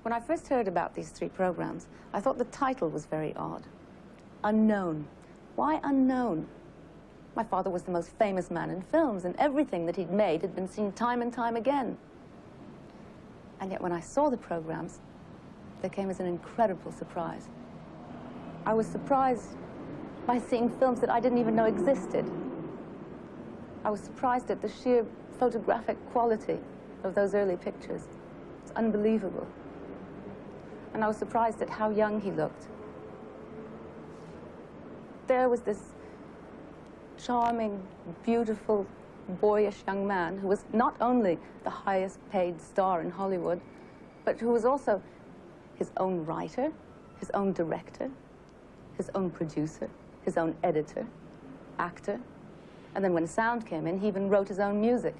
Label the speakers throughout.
Speaker 1: When I first heard about these 3 programs, I thought the title was very odd. Unknown. Why unknown? My father was the most famous man in films, and everything that he'd made had been seen time and time again. And yet when I saw the programs, they came as an incredible surprise. I was surprised by seeing films that I didn't even know existed. I was surprised at the sheer photographic quality of those early pictures. It's unbelievable. And I was surprised at how young he looked. There was this charming, beautiful, boyish young man who was not only the highest paid star in Hollywood, but who was also his own writer, his own director, his own producer, his own editor, actor. And then when sound came in, he even wrote his own music.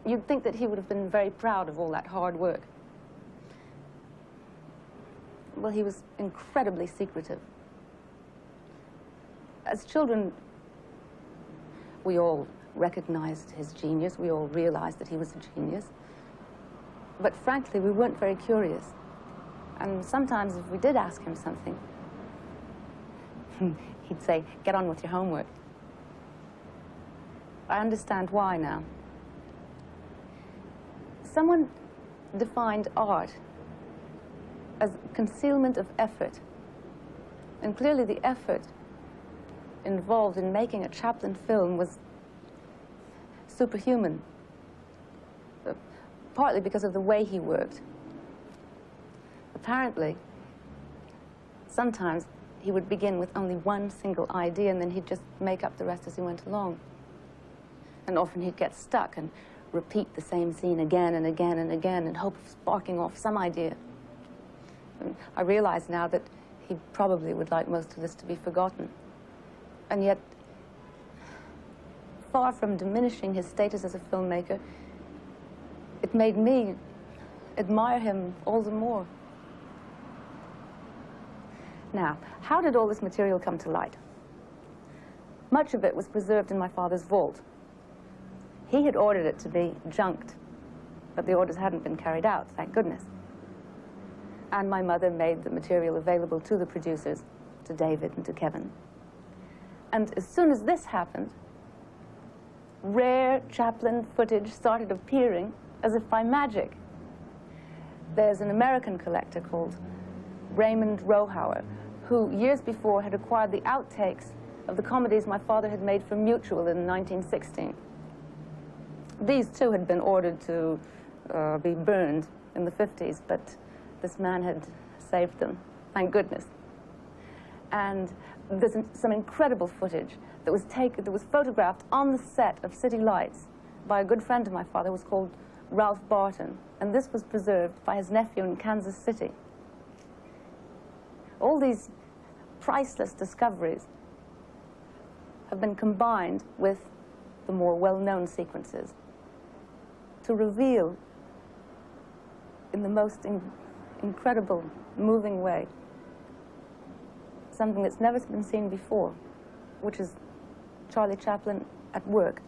Speaker 1: You'd think that he would have been very proud of all that hard work. Well, he was incredibly secretive. As children, we all recognized his genius. We all realized that he was a genius. But frankly, we weren't very curious. And sometimes if we did ask him something, he'd say, "Get on with your homework." I understand why now. Someone defined art as concealment of effort. And clearly the effort involved in making a Chaplin film was superhuman, partly because of the way he worked. Apparently, sometimes he would begin with only one single idea and then he'd just make up the rest as he went along. And often he'd get stuck and repeat the same scene again and again and again in hope of sparking off some idea. And I realize now that he probably would like most of this to be forgotten. And yet, far from diminishing his status as a filmmaker, it made me admire him all the more. Now, how did all this material come to light? Much of it was preserved in my father's vault. He had ordered it to be junked, but the orders hadn't been carried out, thank goodness. And my mother made the material available to the producers, to David and to Kevin. And as soon as this happened, rare Chaplin footage started appearing as if by magic. There's an American collector called Raymond Rohauer, who years before had acquired the outtakes of the comedies my father had made for Mutual in 1916. These too had been ordered to be burned in the 50s, but this man had saved them, thank goodness. And there's some incredible footage that was photographed on the set of City Lights by a good friend of my father who was called Ralph Barton, and this was preserved by his nephew in Kansas City. All these priceless discoveries have been combined with the more well-known sequences to reveal in the most incredible, moving way something that's never been seen before, which is Charlie Chaplin at work.